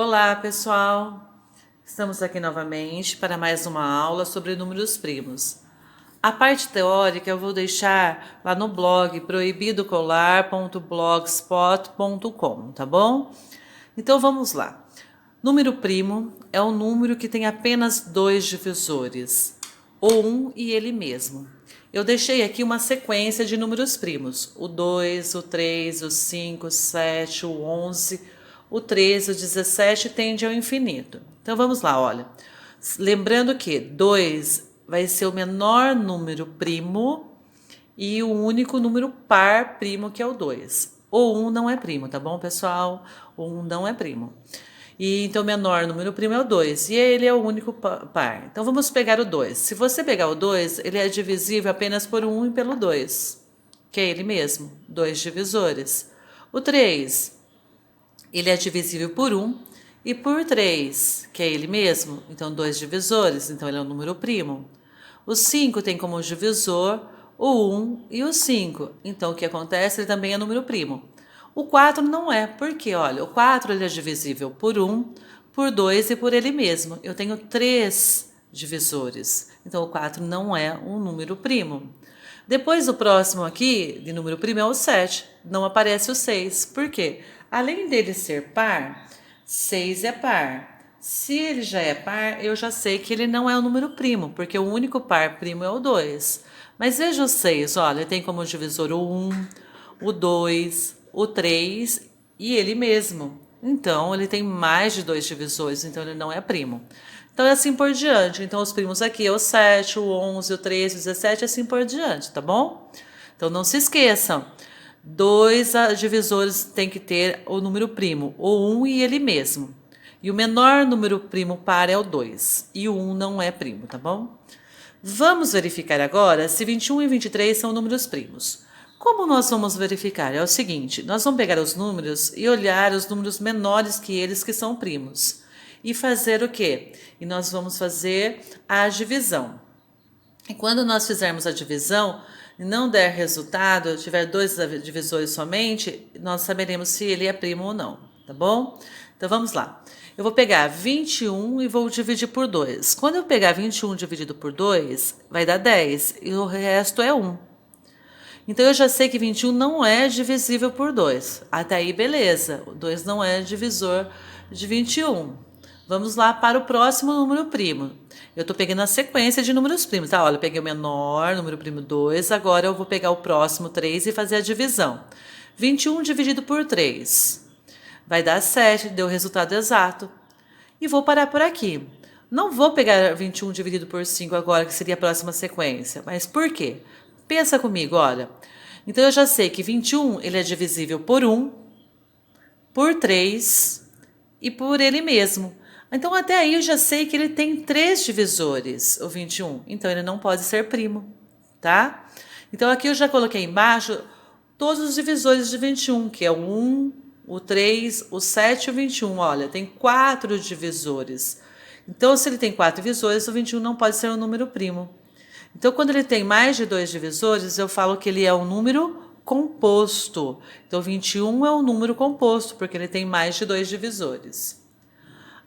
Olá, pessoal! Estamos aqui novamente para mais uma aula sobre números primos. A parte teórica eu vou deixar lá no blog proibidocolar.blogspot.com, tá bom? Então vamos lá. Número primo é um número que tem apenas dois divisores, ou um e ele mesmo. Eu deixei aqui uma sequência de números primos: o 2, o 3, o 5, o 7, o 11, o 13, o 17 tende ao infinito. Então vamos lá, olha. Lembrando que 2 vai ser o menor número primo e o único número par primo, que é o 2. O 1 não é primo, tá bom, pessoal? O 1 não é primo. E então o menor número primo é o 2, e ele é o único par. Então vamos pegar o 2. Se você pegar o 2, ele é divisível apenas por 1 e pelo 2, que é ele mesmo, dois divisores. O 3, ele é divisível por 1 e por 3, que é ele mesmo, então dois divisores, então ele é um número primo. O 5 tem como divisor o 1 e o 5, então o que acontece? Ele também é número primo. O 4 não é, porque olha, o 4 ele é divisível por 1, por 2 e por ele mesmo. Eu tenho 3 divisores, então o 4 não é um número primo. Depois o próximo aqui, de número primo, é o 7. Não aparece o 6. Por quê? Além dele ser par, 6 é par. Se ele já é par, eu já sei que ele não é um número primo, porque o único par primo é o 2. Mas veja o 6, olha, tem como divisor o 1, o 2, o 3 e ele mesmo. Então, ele tem mais de dois divisores, então ele não é primo. Então, é assim por diante. Então, os primos aqui é o 7, o 11, o 13, o 17, assim por diante, tá bom? Então, não se esqueçam. Dois divisores tem que ter o número primo, o 1 e ele mesmo. E o menor número primo par é o 2. E o 1 não é primo, tá bom? Vamos verificar agora se 21 e 23 são números primos. Como nós vamos verificar? É o seguinte, nós vamos pegar os números e olhar os números menores que eles que são primos. E fazer o quê? E nós vamos fazer a divisão. E quando nós fizermos a divisão e não der resultado, tiver dois divisores somente, nós saberemos se ele é primo ou não, tá bom? Então vamos lá. Eu vou pegar 21 e vou dividir por 2. Quando eu pegar 21 dividido por 2, vai dar 10 e o resto é 1. Então eu já sei que 21 não é divisível por 2. Até aí, beleza. O 2 não é divisor de 21. Vamos lá para o próximo número primo. Eu estou pegando a sequência de números primos, tá? Olha, eu peguei o menor, número primo 2. Agora eu vou pegar o próximo 3 e fazer a divisão. 21 dividido por 3 vai dar 7, deu o resultado exato. E vou parar por aqui. Não vou pegar 21 dividido por 5 agora, que seria a próxima sequência. Mas por quê? Pensa comigo, olha. Então eu já sei que 21 ele é divisível por 1, por 3 e por ele mesmo. Então até aí eu já sei que ele tem 3 divisores, o 21. Então ele não pode ser primo, tá? Então aqui eu já coloquei embaixo todos os divisores de 21, que é o 1, o 3, o 7 e o 21. Olha, tem 4 divisores. Então se ele tem 4 divisores, o 21 não pode ser um número primo. Então, quando ele tem mais de dois divisores, eu falo que ele é um número composto. Então, 21 é um número composto, porque ele tem mais de dois divisores.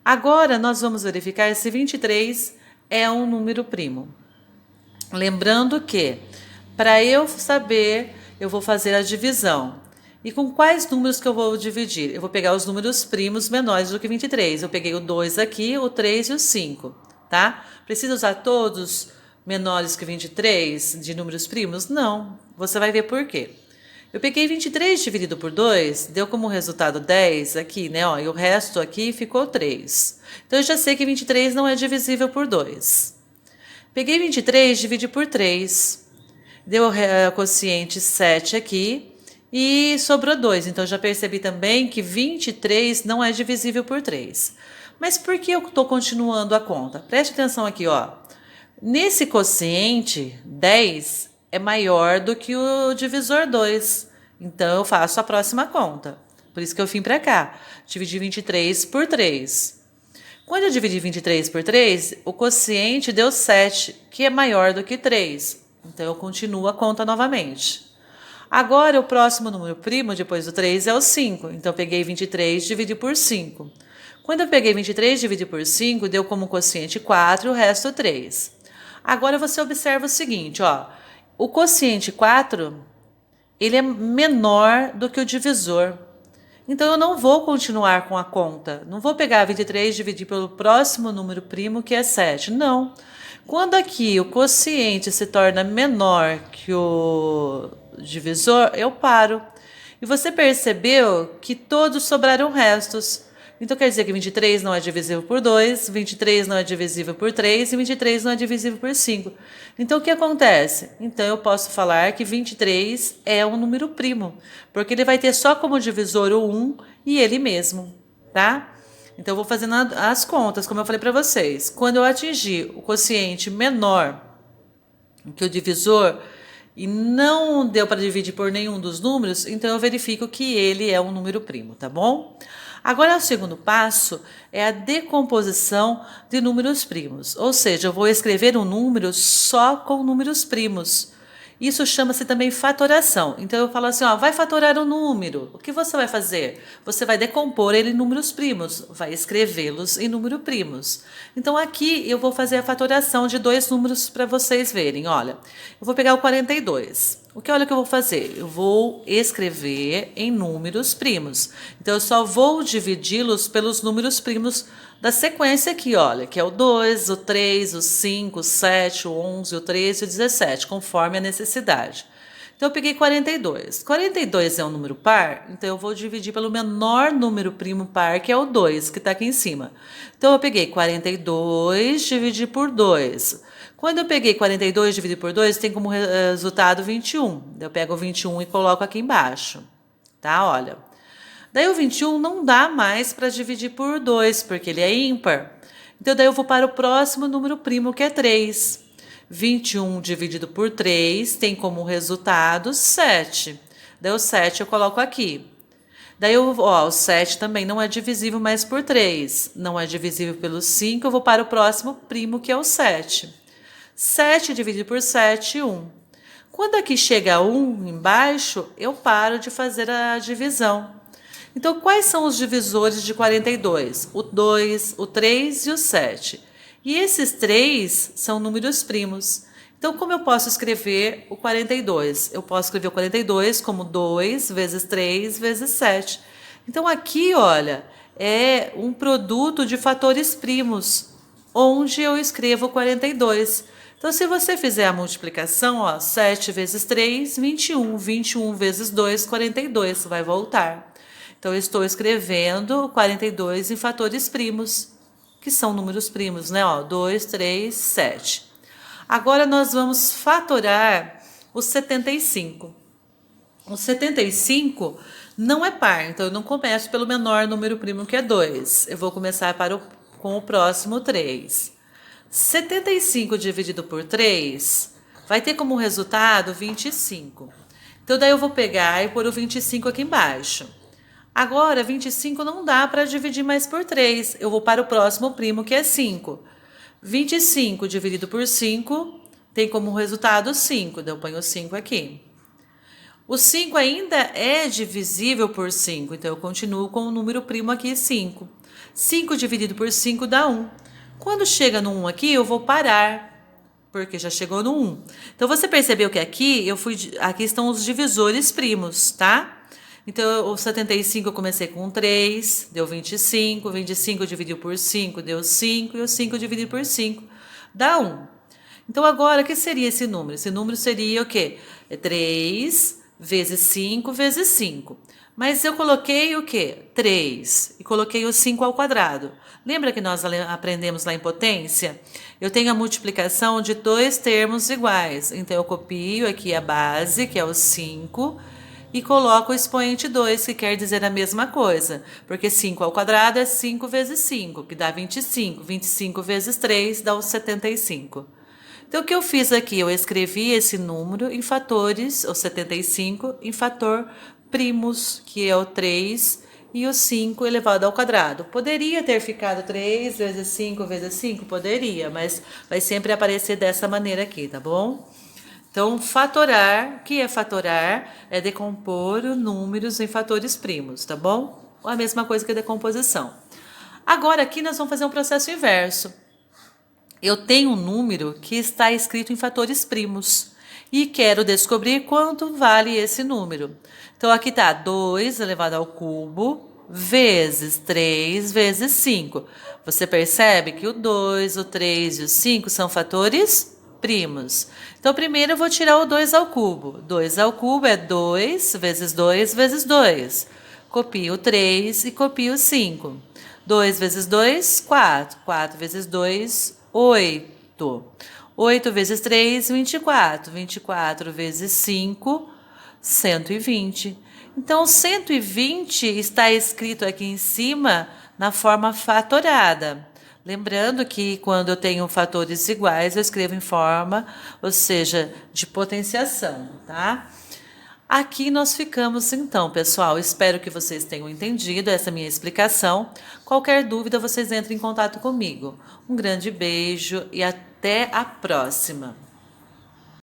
Agora, nós vamos verificar se 23 é um número primo. Lembrando que, para eu saber, eu vou fazer a divisão. E com quais números que eu vou dividir? Eu vou pegar os números primos menores do que 23. Eu peguei o 2 aqui, o 3 e o 5, tá? Precisa usar todos menores que 23 de números primos? Não. Você vai ver por quê. Eu peguei 23 dividido por 2, deu como resultado 10 aqui, né? Ó, e o resto aqui ficou 3. Então, eu já sei que 23 não é divisível por 2. Peguei 23, dividi por 3. Deu o quociente 7 aqui e sobrou 2. Então, já percebi também que 23 não é divisível por 3. Mas por que eu estou continuando a conta? Preste atenção aqui, ó. Nesse quociente, 10 é maior do que o divisor 2. Então, eu faço a próxima conta. Por isso que eu vim para cá. Dividi 23 por 3. Quando eu dividi 23 por 3, o quociente deu 7, que é maior do que 3. Então, eu continuo a conta novamente. Agora, o próximo número primo, depois do 3, é o 5. Então, eu peguei 23 e dividi por 5. Quando eu peguei 23 e dividi por 5, deu como quociente 4 e o resto 3. Agora você observa o seguinte, ó. O quociente 4, ele é menor do que o divisor. Então, eu não vou continuar com a conta. Não vou pegar 23 e dividir pelo próximo número primo, que é 7. Não. Quando aqui o quociente se torna menor que o divisor, eu paro. E você percebeu que todos sobraram restos. Então, quer dizer que 23 não é divisível por 2, 23 não é divisível por 3 e 23 não é divisível por 5. Então, o que acontece? Então, eu posso falar que 23 é um número primo, porque ele vai ter só como divisor o 1 e ele mesmo, tá? Então, eu vou fazendo as contas, como eu falei para vocês. Quando eu atingir o quociente menor que o divisor e não deu para dividir por nenhum dos números, então eu verifico que ele é um número primo, tá bom? Agora, o segundo passo é a decomposição de números primos, ou seja, eu vou escrever um número só com números primos. Isso chama-se também fatoração. Então eu falo assim, ó, vai fatorar um número. O que você vai fazer? Você vai decompor ele em números primos, vai escrevê-los em número primos. Então aqui eu vou fazer a fatoração de dois números para vocês verem. Olha, eu vou pegar o 42. Olha o que eu vou fazer? Eu vou escrever em números primos. Então eu só vou dividi-los pelos números primos da sequência aqui, olha, que é o 2, o 3, o 5, o 7, o 11, o 13 e o 17, conforme a necessidade. Então, eu peguei 42. 42 é um número par, então eu vou dividir pelo menor número primo par, que é o 2, que está aqui em cima. Então, eu peguei 42, dividi por 2. Quando eu peguei 42, dividi por 2, tem como resultado 21. Eu pego o 21 e coloco aqui embaixo, tá? Olha. Daí o 21 não dá mais para dividir por 2, porque ele é ímpar. Então, daí eu vou para o próximo número primo, que é 3. 21 dividido por 3 tem como resultado 7. Daí o 7 eu coloco aqui. Daí o 7 também não é divisível mais por 3. Não é divisível pelo 5, eu vou para o próximo primo, que é o 7. 7 dividido por 7, 1. Quando aqui chega 1 embaixo, eu paro de fazer a divisão. Então, quais são os divisores de 42? O 2, o 3 e o 7. E esses três são números primos. Então, como eu posso escrever o 42? Eu posso escrever o 42 como 2 vezes 3 vezes 7. Então, aqui, olha, é um produto de fatores primos, onde eu escrevo 42. Então, se você fizer a multiplicação, ó, 7 vezes 3, 21. 21 vezes 2, 42. Vai voltar. Então, eu estou escrevendo 42 em fatores primos, que são números primos, né? Ó, 2, 3, 7. Agora, nós vamos fatorar o 75. O 75 não é par, então eu não começo pelo menor número primo, que é 2. Eu vou começar com o próximo 3. 75 dividido por 3 vai ter como resultado 25. Então, daí eu vou pegar e pôr o 25 aqui embaixo. Agora, 25 não dá para dividir mais por 3. Eu vou para o próximo primo, que é 5. 25 dividido por 5 tem como resultado 5. Então, eu ponho o 5 aqui. O 5 ainda é divisível por 5. Então, eu continuo com o número primo aqui, 5. 5 dividido por 5 dá 1. Quando chega no 1 aqui, eu vou parar, porque já chegou no 1. Então, você percebeu que aqui aqui estão os divisores primos, tá? Então, o 75 eu comecei com 3, deu 25. 25 dividido por 5 deu 5. E o 5 dividido por 5 dá 1. Então, agora, o que seria esse número? Esse número seria o quê? É 3 vezes 5 vezes 5. Mas eu coloquei o quê? 3. E coloquei o 5 ao quadrado. Lembra que nós aprendemos lá em potência? Eu tenho a multiplicação de dois termos iguais. Então, eu copio aqui a base, que é o 5, e coloco o expoente 2, que quer dizer a mesma coisa. Porque 5 ao quadrado é 5 vezes 5, que dá 25. 25 vezes 3 dá os 75. Então, o que eu fiz aqui? Eu escrevi esse número em fatores, o 75, em fator primos, que é o 3, e o 5 elevado ao quadrado. Poderia ter ficado 3 vezes 5 vezes 5? Poderia, mas vai sempre aparecer dessa maneira aqui, tá bom? Então, fatorar, o que é fatorar? É decompor números em fatores primos, tá bom? Ou a mesma coisa que a decomposição. Agora aqui nós vamos fazer um processo inverso. Eu tenho um número que está escrito em fatores primos e quero descobrir quanto vale esse número. Então aqui está 2 elevado ao cubo vezes 3 vezes 5. Você percebe que o 2, o 3 e o 5 são fatores primos. Então primeiro eu vou tirar o 2 ao cubo. 2 ao cubo é 2 vezes 2 vezes 2. Copio o 3 e copio o 5. 2 vezes 2, 4. 4 vezes 2, 8. 8 vezes 3, 24. 24 vezes 5, 120. Então, 120 está escrito aqui em cima na forma fatorada. Lembrando que quando eu tenho fatores iguais, eu escrevo em forma, ou seja, de potenciação, tá? Aqui nós ficamos então, pessoal. Espero que vocês tenham entendido essa minha explicação. Qualquer dúvida, vocês entrem em contato comigo. Um grande beijo e até a próxima!